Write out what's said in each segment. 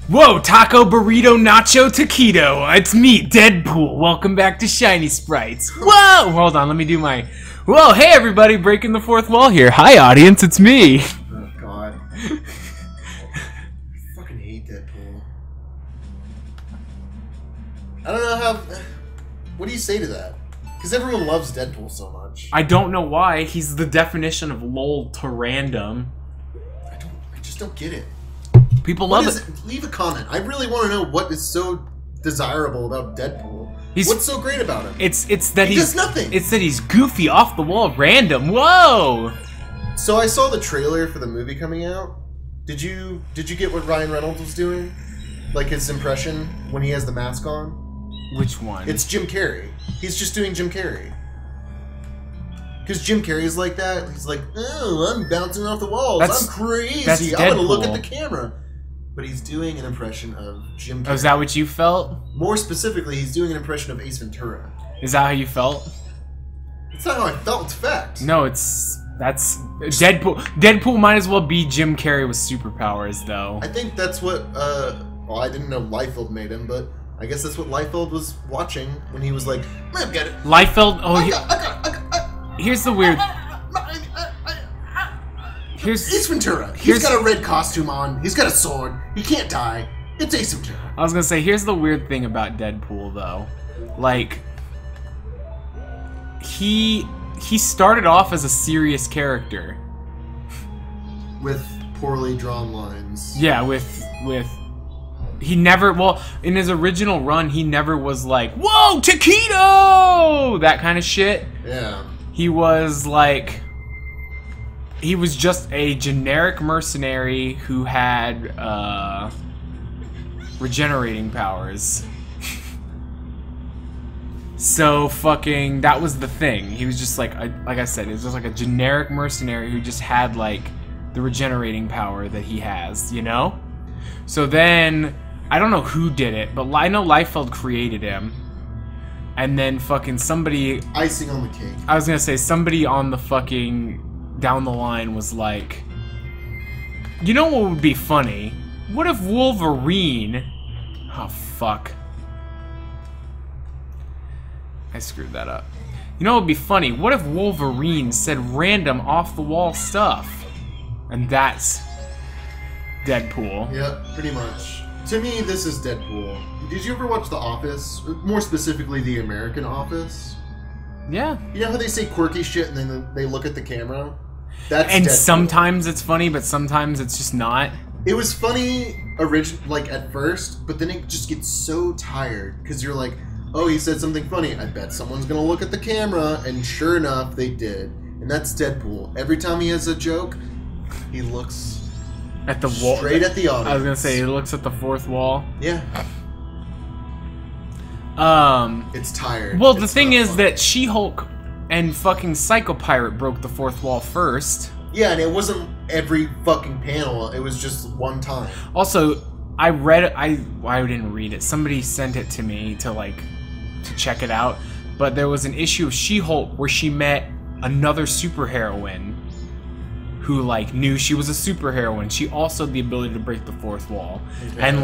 Whoa, taco, burrito, nacho, taquito. It's me, Deadpool. Welcome back to Shiny Sprites. Whoa! Hold on, let me do my... Whoa, hey everybody, breaking the fourth wall here. Hi audience, it's me. Oh god. I fucking hate Deadpool. I don't know how... What do you say to that? Because everyone loves Deadpool so much. I don't know why. He's the definition of lol to random. I just don't get it. People love it. Leave a comment. I really want to know what is so desirable about Deadpool. What's so great about him? It's that he does nothing. It's that he's goofy, off the wall, random. Whoa! So I saw the trailer for the movie coming out. Did you get what Ryan Reynolds was doing? Like his impression when he has the mask on? Which one? It's Jim Carrey. He's just doing Jim Carrey. Because Jim Carrey's like that. He's like, oh, I'm bouncing off the walls. I'm crazy. I'm gonna look at the camera. But he's doing an impression of Jim Carrey. Oh, is that what you felt? More specifically, he's doing an impression of Ace Ventura. Is that how you felt? It's not how I felt, it's fact. No, that's Deadpool. Deadpool might as well be Jim Carrey with superpowers, though. I think that's what, well, I didn't know Liefeld made him, but I guess that's what Liefeld was watching when he was like, I've got it. Liefeld, here's the weird... Here's Ace Ventura. He's got a red costume on. He's got a sword. He can't die. It's Ace Ventura. I was gonna say, here's the weird thing about Deadpool, though. Like, he started off as a serious character. With poorly drawn lines. Yeah, with he never, well, in his original run, he never was like, whoa, taquito! That kind of shit. Yeah. He was like... He was just a generic mercenary who had regenerating powers. So fucking that was the thing. He was just like I said, it was just like a generic mercenary who just had like the regenerating power that he has, you know? So then I don't know who did it, but I know Liefeld created him. And then fucking somebody, icing on the cake. I was gonna say somebody on the fucking down the line was like, you know what would be funny? What if Wolverine... Oh, fuck. I screwed that up. You know what would be funny? What if Wolverine said random off-the-wall stuff? And that's Deadpool. Yeah, pretty much. To me, this is Deadpool. Did you ever watch The Office? More specifically, The American Office? Yeah. You know how they say quirky shit and then they look at the camera? That's and Deadpool. Sometimes it's funny, but sometimes it's just not. It was funny like at first, but then it just gets so tired because you're like, oh, he said something funny. I bet someone's gonna look at the camera, and sure enough, they did. And that's Deadpool. Every time he has a joke, he looks at the wall, straight at the audience. I was gonna say he looks at the fourth wall. Yeah. It's tired. Well, the thing is that She-Hulk and fucking Psycho Pirate broke the fourth wall first. Yeah, and it wasn't every fucking panel. It was just one time. Also, I didn't read it. Somebody sent it to me to check it out. But there was an issue of She-Hulk where she met another superheroine who knew she was a superheroine. She also had the ability to break the fourth wall. Okay. And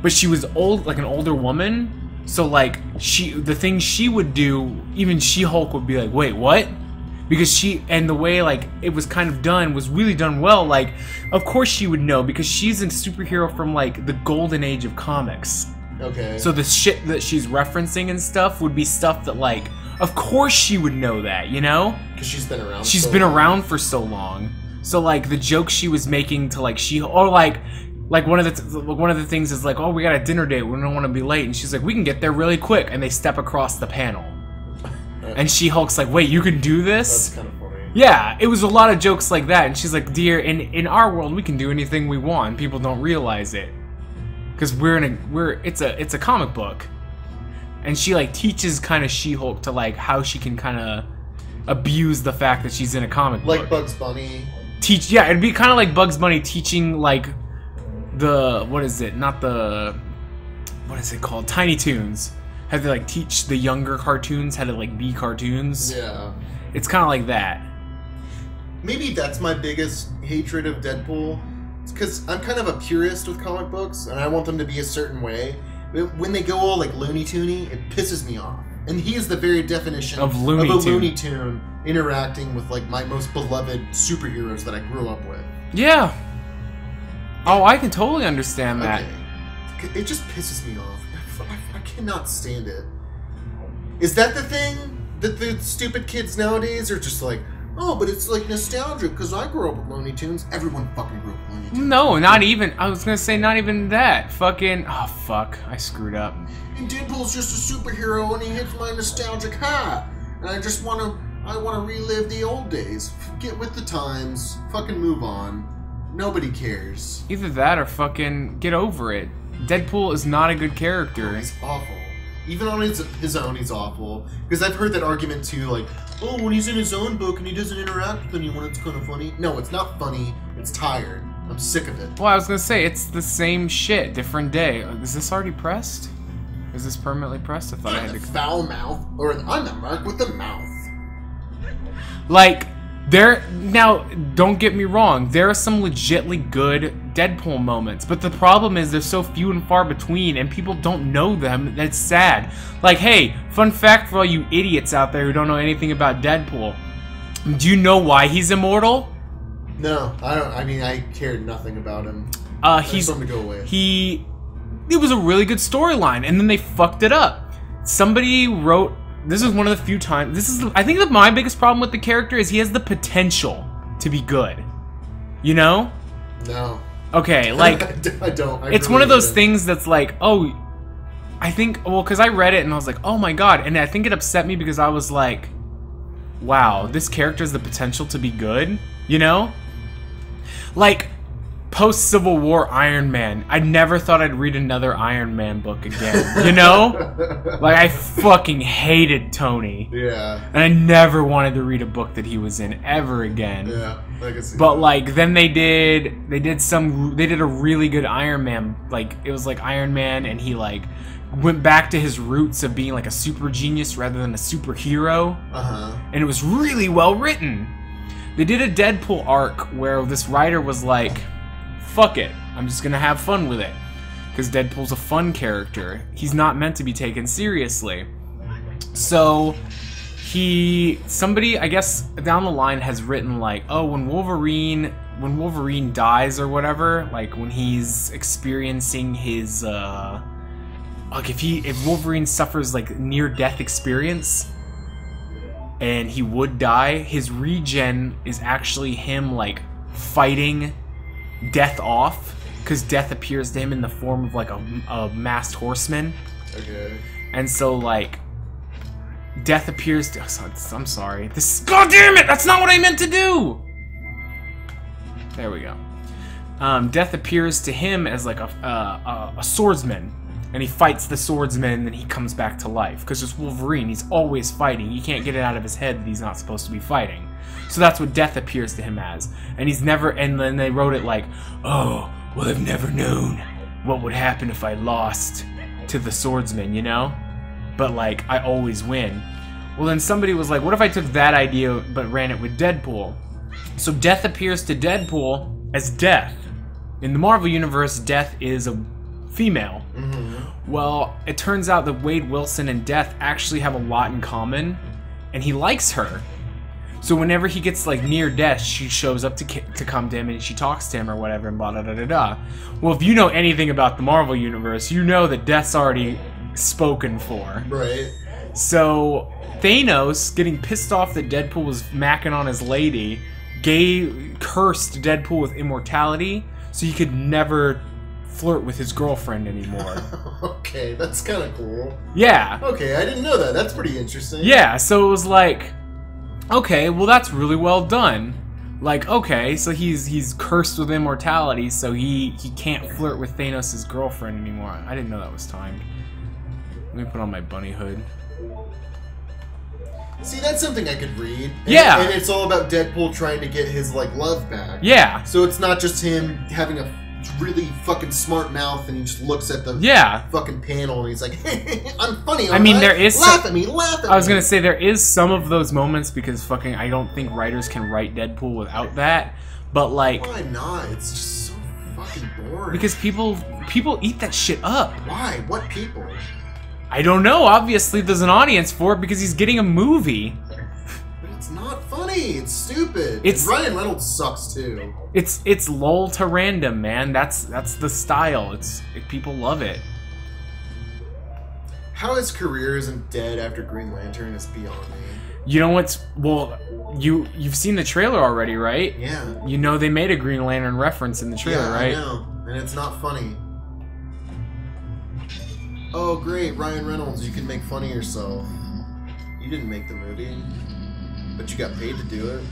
but she was old, like an older woman. So the thing she would do, even She-Hulk would be like, wait, what? Because the way it was kind of done was really done well. Of course she would know because she's a superhero from the golden age of comics. Okay. So the shit that she's referencing and stuff would be stuff that of course she would know that, you know? Because she's been around. She's been around for so long. So the jokes she was making to one of the things is oh, we got a dinner date, we don't want to be late, and she's like, we can get there really quick, and they step across the panel. And She-Hulk's like, wait, you can do this? That's kind of funny. Yeah, it was a lot of jokes like that, and she's like, dear, in our world we can do anything we want, people don't realize it. Because it's a comic book. And she teaches kind of She-Hulk to how she can kind of abuse the fact that she's in a comic book. Like Bugs Bunny. Yeah, it'd be kind of like Bugs Bunny teaching what is it called? Tiny Toons. How they teach the younger cartoons how to be cartoons. Yeah. It's kind of like that. Maybe that's my biggest hatred of Deadpool. because I'm kind of a purist with comic books, and I want them to be a certain way. When they go all like Looney Toony, it pisses me off. And he is the very definition of a Looney Tune interacting with like my most beloved superheroes that I grew up with. Yeah. Oh, I can totally understand that. Okay. It just pisses me off. I cannot stand it. Is that the thing that the stupid kids nowadays are just like, oh, but it's like nostalgic because I grew up with Looney Tunes. Everyone fucking grew up with Looney Tunes. No, not even. I was gonna say not even that. Fucking. Oh fuck! I screwed up. And Deadpool's just a superhero, and he hits my nostalgic high. And I just wanna relive the old days. Get with the times. Fucking move on. Nobody cares. Either that or fucking get over it. Deadpool is not a good character. He's awful. Even on his own, he's awful. Because I've heard that argument too, like, oh, when he's in his own book and he doesn't interact with anyone, it's kind of funny. No, it's not funny. It's tired. I'm sick of it. Well, I was gonna say, it's the same shit, different day. Is this already pressed? Is this permanently pressed? I thought I had to... Foul mouth. Or I'm the mark with the mouth. Like, now, don't get me wrong, there are some legitly good Deadpool moments, but the problem is they're so few and far between, and people don't know them. That's sad. Like, hey, fun fact for all you idiots out there who don't know anything about Deadpool. Do you know why he's immortal? No, I don't. I mean, I cared nothing about him. He's something to go away. It was a really good storyline, and then they fucked it up. Somebody wrote... This is one of the few times... I think that my biggest problem with the character is he has the potential to be good. You know? No. Okay, like... I don't. It's really one of those things that's like, oh... I think... Well, because I read it and I was like, oh my god. And I think it upset me because I was like... Wow, this character has the potential to be good? You know? Like... Post-Civil War Iron Man. I never thought I'd read another Iron Man book again. You know? Like, I fucking hated Tony. Yeah. And I never wanted to read a book that he was in ever again. Yeah, I can see But, that. like, then they did a really good Iron Man. Like, it was like Iron Man, and he, like, went back to his roots of being, like, a super genius rather than a superhero. Uh-huh. And it was really well written. They did a Deadpool arc where this writer was like... Fuck it, I'm just gonna have fun with it. Because Deadpool's a fun character. He's not meant to be taken seriously. So, somebody, I guess, down the line has written like, oh, when Wolverine dies or whatever, like when he's experiencing his, like if Wolverine suffers like near-death experience, and he would die, his regen is actually him like fighting Death off, because Death appears to him in the form of like a masked horseman. Okay. And so like Death appears to... I'm sorry. God damn it! That's not what I meant to do! There we go. Death appears to him as like a swordsman. And he fights the swordsman, and then he comes back to life. Because it's Wolverine, he's always fighting. You can't get it out of his head that he's not supposed to be fighting. So that's what Death appears to him as. And he's never... And then they wrote it like, oh, well, I've never known what would happen if I lost to the swordsman, you know? But, like, I always win. Well, then somebody was like, what if I took that idea but ran it with Deadpool? So Death appears to Deadpool as Death. In the Marvel Universe, Death is a female. Mm-hmm. Well, it turns out that Wade Wilson and Death actually have a lot in common, and he likes her. So whenever he gets like near death, she shows up to come to him, and she talks to him or whatever, and blah da da da da. Well, if you know anything about the Marvel Universe, you know that Death's already spoken for. Right. So Thanos, getting pissed off that Deadpool was macking on his lady, cursed Deadpool with immortality, so he could never flirt with his girlfriend anymore. Okay, that's kind of cool. Yeah. Okay, I didn't know that. That's pretty interesting. Yeah, so it was like, okay, well that's really well done. Like, okay, so he's cursed with immortality, so he can't flirt with Thanos' girlfriend anymore. I didn't know that was timed. Let me put on my bunny hood. See, that's something I could read. Yeah. And it's all about Deadpool trying to get his, like, love back. Yeah. So it's not just him having a really fucking smart mouth and he just looks at the fucking panel and he's like, I'm funny, I mean, there is laugh at me, laugh at me. I was gonna say, there is some of those moments because fucking I don't think writers can write Deadpool without that, but like... Why not? It's just so fucking boring. Because people eat that shit up. Why? What people? I don't know. Obviously, there's an audience for it because he's getting a movie. But it's not funny. It's stupid. It's and Ryan Reynolds sucks too. It's lull to random, man. That's the style. People love it. How his career isn't dead after Green Lantern is beyond me. You know what's you've seen the trailer already, right? Yeah. You know they made a Green Lantern reference in the trailer, right? I know, and it's not funny. Oh great, Ryan Reynolds, you can make fun of yourself. You didn't make the movie, but you got paid to do it.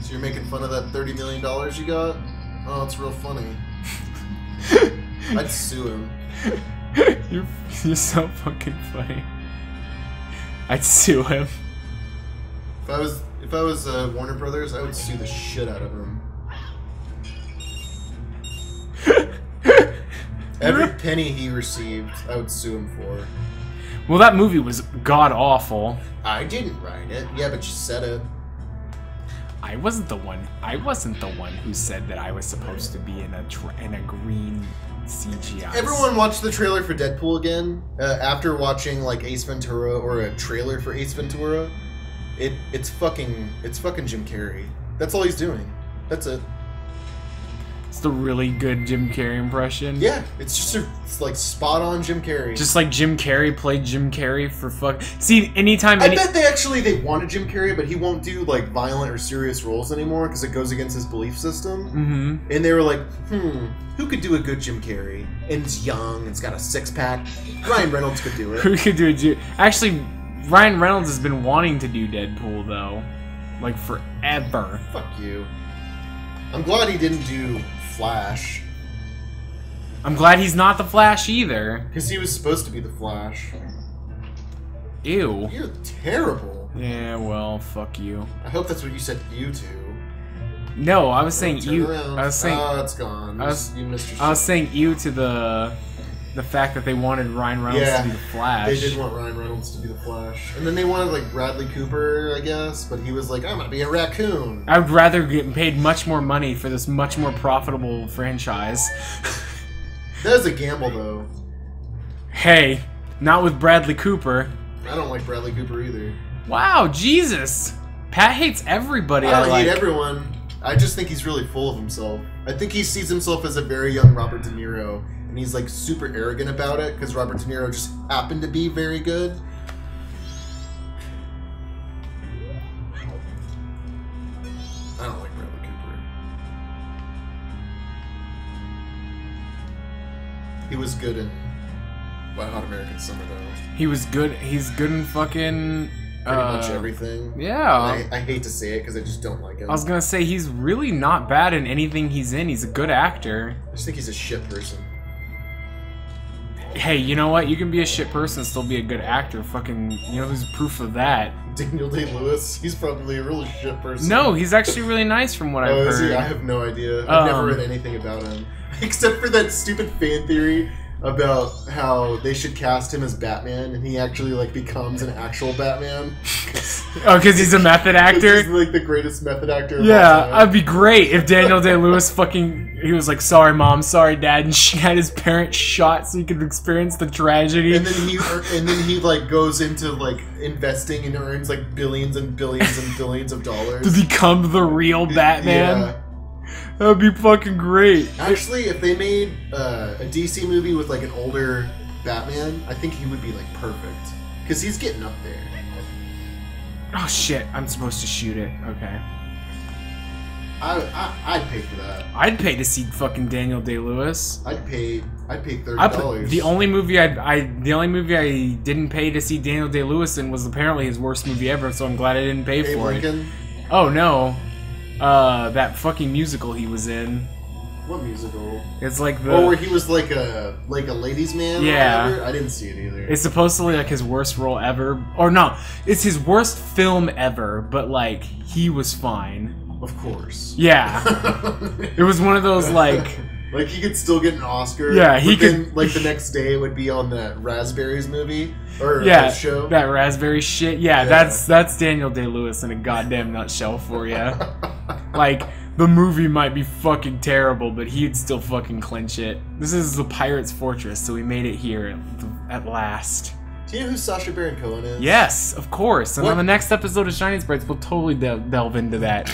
So you're making fun of that $30 million you got? Oh, it's real funny. I'd sue him. You're so fucking funny. I'd sue him. If I was Warner Brothers, I would sue the shit out of him. Every penny he received, I would sue him for. Well, that movie was god awful. I didn't write it. Yeah, but you said it. I wasn't the one. I wasn't the one who said that I was supposed to be in a green CGI. Everyone watched the trailer for Deadpool again after watching like Ace Ventura or a trailer for Ace Ventura. It's fucking Jim Carrey. That's all he's doing. That's it. It's the really good Jim Carrey impression. Yeah, it's like spot on Jim Carrey. Just like Jim Carrey played Jim Carrey for fuck. See, anytime. I bet they wanted Jim Carrey, but he won't do like violent or serious roles anymore because it goes against his belief system. Mm-hmm. And they were like, who could do a good Jim Carrey? And he's young and he's got a six-pack. Ryan Reynolds could do it. Who could do it? Actually, Ryan Reynolds has been wanting to do Deadpool though, like forever. Fuck you. I'm glad he didn't do Flash. I'm glad he's not the Flash either. Because he was supposed to be the Flash. Ew. You're terrible. Yeah, well, fuck you. I hope that's what you said you to. No, I was saying Turn you. around. I was saying. Oh, it's gone. You missed your shit. I was saying you to the fact that they wanted Ryan Reynolds to be the Flash. They did want Ryan Reynolds to be the Flash. And then they wanted like Bradley Cooper, I guess, but he was like, I'm gonna be a raccoon. I would rather get paid much more money for this much more profitable franchise. That was a gamble though. Hey, not with Bradley Cooper. I don't like Bradley Cooper either. Wow, Jesus. Pat hates everybody. I don't hate everyone. I just think he's really full of himself. I think he sees himself as a very young Robert De Niro, and he's like super arrogant about it because Robert De Niro just happened to be very good. I don't like Bradley Cooper. He was good in Hot American Summer though. He was good. He's good in fucking pretty much everything. Yeah. I hate to say it because I just don't like him. I was gonna say he's really not bad in anything he's in. He's a good actor. I just think he's a shit person. Hey, you know what? You can be a shit person and still be a good actor. Fucking, you know who's proof of that? Daniel Day-Lewis. He's probably a really shit person. No, he's actually really nice from what I've heard. Is he? I have no idea. I've never read anything about him. Except for that stupid fan theory about how they should cast him as Batman, and he actually like becomes an actual Batman. Oh, because he's a method actor? He's like the greatest method actor of all Yeah, time. that'd be great if Daniel Day-Lewis he was like, sorry mom, sorry dad, and she had his parents shot so he could experience the tragedy. And then he like goes into like investing and earns like billions and billions and billions of dollars. To become the real Batman? Yeah. That'd be fucking great. Actually, if they made a DC movie with like an older Batman, I think he would be like perfect. Because he's getting up there. Oh shit, I'm supposed to shoot it. Okay. I'd pay for that. I'd pay to see fucking Daniel Day-Lewis. I'd pay $30. The only movie I didn't pay to see Daniel Day-Lewis in was apparently his worst movie ever, so I'm glad I didn't pay for Lincoln? it. Oh no. That fucking musical he was in. What musical? It's like the where he was like a ladies' man. Yeah. Or whatever? I didn't see it either. It's supposedly like his worst role ever, or no, it's his worst film ever. But like he was fine. Of course. Yeah. It was one of those like. Like he could still get an Oscar. Yeah, he then, could. Like the next day it would be on that Raspberries movie or show. That Raspberry shit. Yeah, that's Daniel Day-Lewis in a goddamn nutshell for you. Like the movie might be fucking terrible, but he'd still fucking clinch it. This is the Pirate's Fortress, so we made it here at last. Do you know who Sacha Baron Cohen is? Yes, of course. And What? on the next episode of Shining Sprites, we'll totally delve into that.